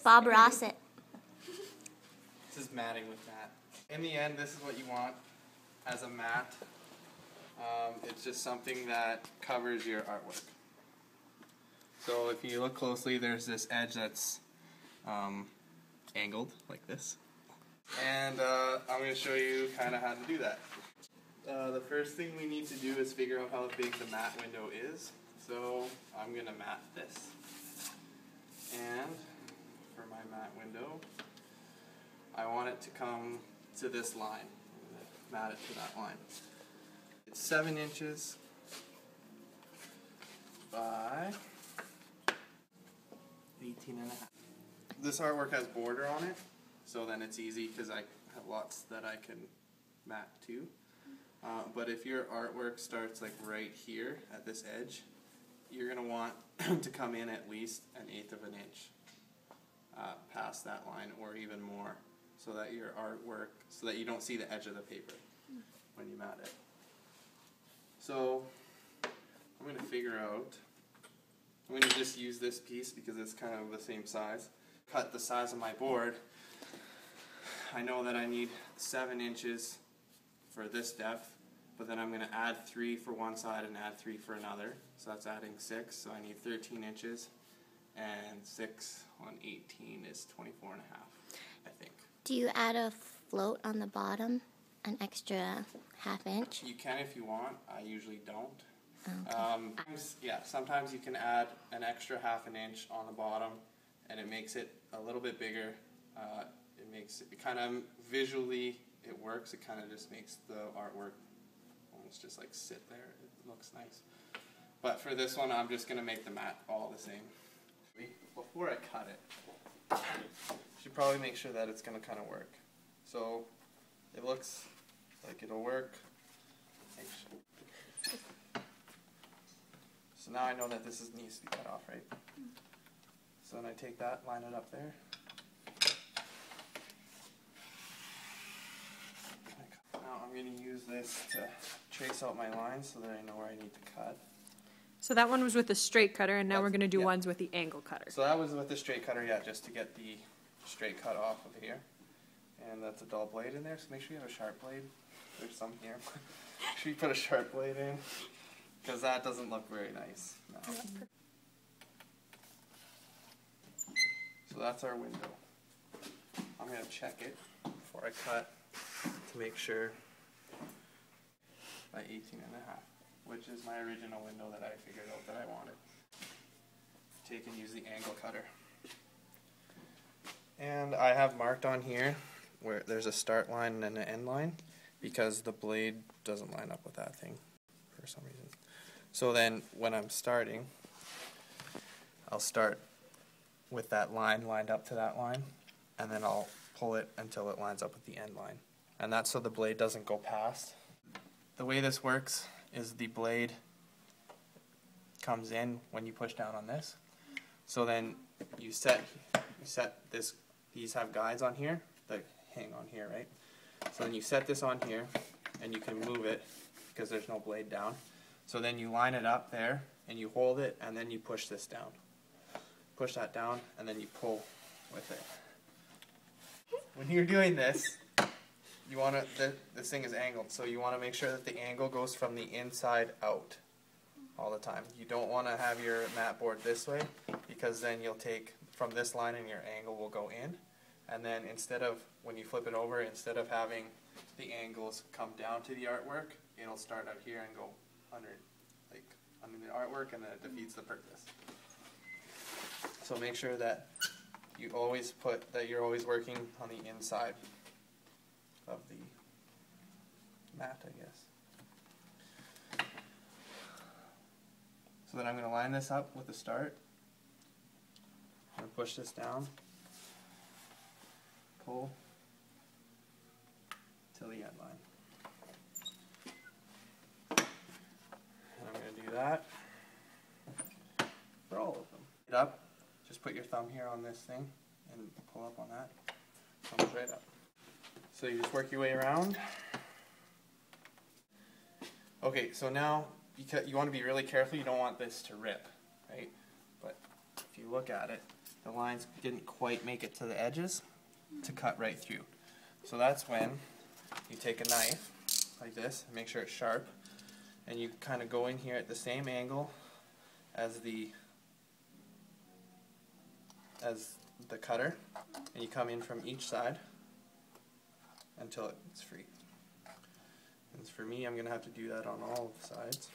Bob Ross it. This is matting with mat. In the end, this is what you want as a mat. It's just something that covers your artwork. So if you look closely, there's this edge that's angled like this. And I'm going to show you kind of how to do that. The first thing we need to do is figure out how big the mat window is. So I'm going to mat this. And for my mat window, I want it to come to this line. I'm going to mat it to that line. It's 7 inches by 18 and a half. This artwork has border on it, so then it's easy because I have lots that I can mat to. But if your artwork starts like right here at this edge, you're going to want to come in at least 1/8 of an inch past that line, or even more, so that your artwork, so that you don't see the edge of the paper when you mat it. So I'm going to figure out, I'm going to just use this piece because it's kind of the same size. Cut the size of my board. I know that I need 7 inches for this depth, but then I'm going to add 3 for one side and add 3 for another. So that's adding 6, so I need 13 inches, and 6 on 18 is 24 and a half, I think. Do you add a float on the bottom, an extra 1/2 inch? You can if you want. I usually don't. Okay. Sometimes you can add an extra 1/2 inch on the bottom, and it makes it a little bit bigger. It makes it kind of visually, it works. It kind of just makes the artwork almost just like sit there. It looks nice. But for this one, I'm just going to make the mat all the same. Before I cut it, I should probably make sure that it's going to kind of work. So it looks like it'll work. So now I know that this needs to be cut off, right? So then I take that, line it up there. Now I'm going to use this to trace out my lines so that I know where I need to cut. So that one was with the straight cutter, and now we're going to do ones with the angle cutter. So that was with the straight cutter, yeah, just to get the straight cut off of here. And that's a dull blade in there, so make sure you have a sharp blade. There's some here. Make sure you put a sharp blade in, because that doesn't look very nice. No. So that's our window. I'm going to check it before I cut to make sure by 18 and a half, which is my original window that I figured out that I wanted. Take and use the angle cutter. And I have marked on here where there's a start line and an end line, because the blade doesn't line up with that thing for some reason. So then when I'm starting, I'll start with that line lined up to that line, and then I'll pull it until it lines up with the end line. And that's so the blade doesn't go past. The way this works is the blade comes in when you push down on this. So then you set this, these have guides on here that hang on here, right? So then you set this on here, and you can move it because there's no blade down. So then you line it up there, and you hold it, and then you push this down. Push that down, and then you pull with it. When you're doing this, you want to, this thing is angled, so you want to make sure that the angle goes from the inside out all the time. You don't want to have your mat board this way, because then you'll take from this line and your angle will go in, and then instead of, when you flip it over, instead of having the angles come down to the artwork, it'll start out here and go under the artwork, and then it defeats the purpose. So make sure that you always you're always working on the inside of the mat, I guess. So then I'm going to line this up with the start. I'm going to push this down, pull till the end line. And I'm going to do that for all of them. Get up, just put your thumb here on this thing and pull up on that. Comes right up. So you just work your way around. Okay, so now because you want to be really careful, you don't want this to rip, right? But if you look at it, the lines didn't quite make it to the edges to cut right through. So that's when you take a knife like this, make sure it's sharp, and you kind of go in here at the same angle as the cutter, and you come in from each side until it's free. And for me, I'm going to have to do that on all of the sides.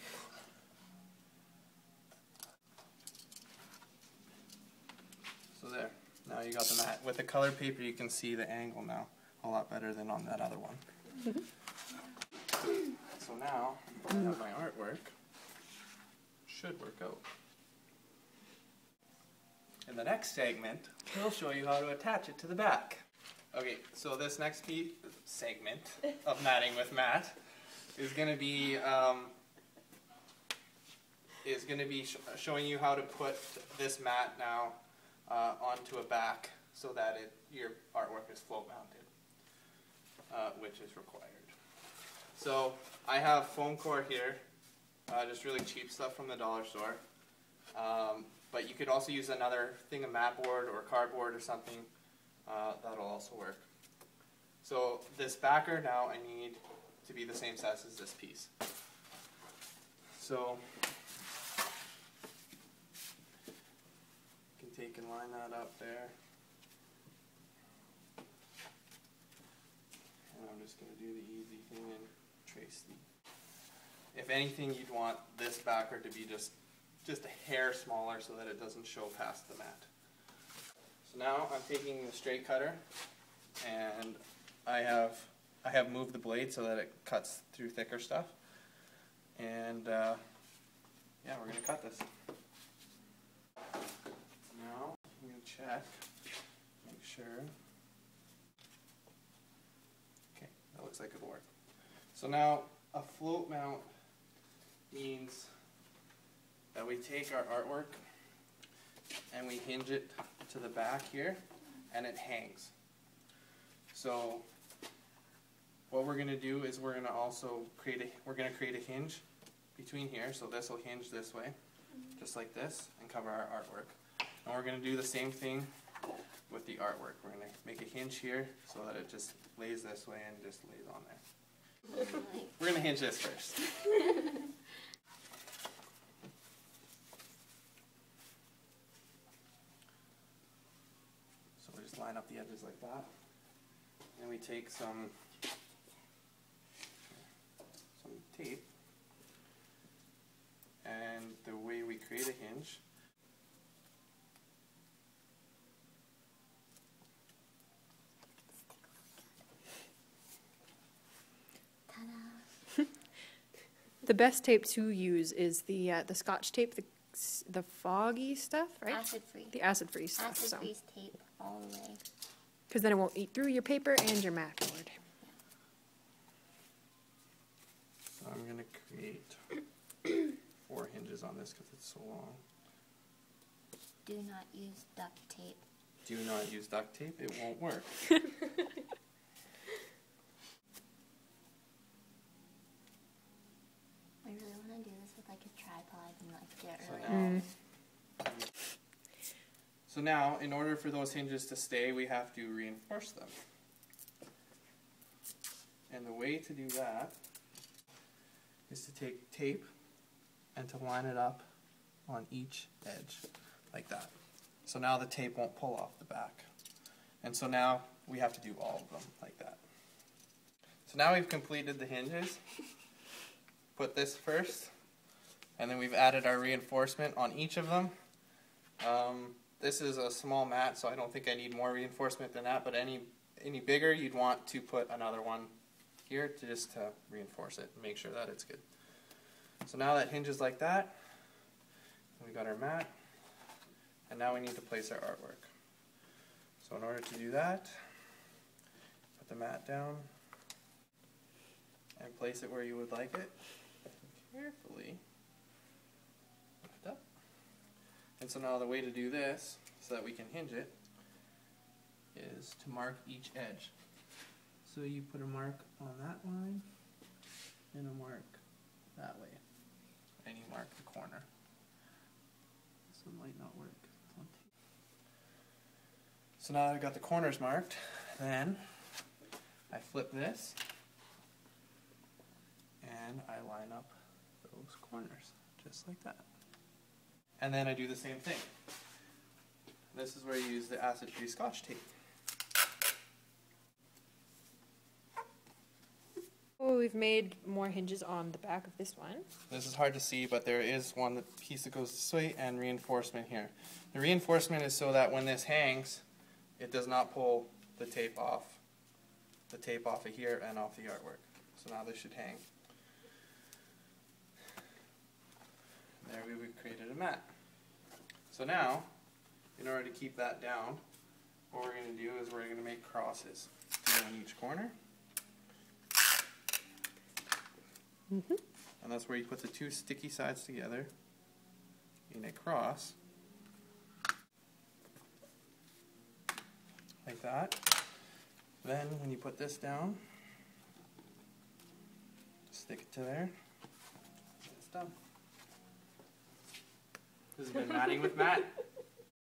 So there, now you got the mat. With the color paper you can see the angle now a lot better than on that other one. So now, I have my artwork. Should work out. In the next segment, we'll show you how to attach it to the back. Okay, so this next segment of Matting with Matt is going to be showing you how to put this mat now onto a back so that your artwork is float mounted, which is required. So I have foam core here, just really cheap stuff from the dollar store. But you could also use another thing, a mat board or cardboard or something. That'll also work. So this backer now I need to be the same size as this piece. So you can take and line that up there. And I'm just going to do the easy thing and trace the... If anything, you'd want this backer to be just a hair smaller so that it doesn't show past the mat. So now I'm taking the straight cutter, and I have moved the blade so that it cuts through thicker stuff. And yeah, we're going to cut this. Now I'm going to check, make sure. Okay, that looks like it'll work. So now a float mount means that we take our artwork and we hinge it to the back here, and it hangs. So what we're going to do is we're going to also create a hinge between here. So this will hinge this way, just like this, and cover our artwork. And we're going to do the same thing with the artwork. We're going to make a hinge here so that it just lays this way and just lays on there. We're going to hinge this first. So we just line up the edges like that. And we take some tape, and the way we create a hinge, Ta-da. The best tape to use is the Scotch tape, the foggy stuff, right? Acid-free. The acid-free stuff. Acid-free tape all the way. Because then it won't eat through your paper and your mat board. so I'm going to create 4 hinges on this because it's so long. Do not use duct tape. Do not use duct tape, it won't work. I really want to do this with like a tripod and like get So really... now, so now, in order for those hinges to stay, we have to reinforce them. And the way to do that is to take tape and to line it up on each edge, like that. So now the tape won't pull off the back. And so now we have to do all of them like that. So now we've completed the hinges. Put this first, and then we've added our reinforcement on each of them. This is a small mat, so I don't think I need more reinforcement than that, but any bigger, you'd want to put another one here to reinforce it and make sure that it's good. So now that hinges like that, we got our mat, and now we need to place our artwork. So in order to do that, put the mat down and place it where you would like it. Carefully lift up. And so now the way to do this, so that we can hinge it, is to mark each edge. So you put a mark on that line, and a mark that way. And you mark the corner. This one might not work. So now that I've got the corners marked, then I flip this and I line up those corners, just like that. And then I do the same thing. This is where you use the acid-free Scotch tape. Oh, we've made more hinges on the back of this one. This is hard to see, but there is one piece that goes this way and reinforcement here. The reinforcement is so that when this hangs, it does not pull the tape off of here and off the artwork. So now this should hang. There we've created a mat. So now, in order to keep that down, what we're going to do is we're going to make crosses in each corner. And that's where you put the two sticky sides together in a cross, like that. Then when you put this down, stick it to there, and it's done. This has been Matting with Matt.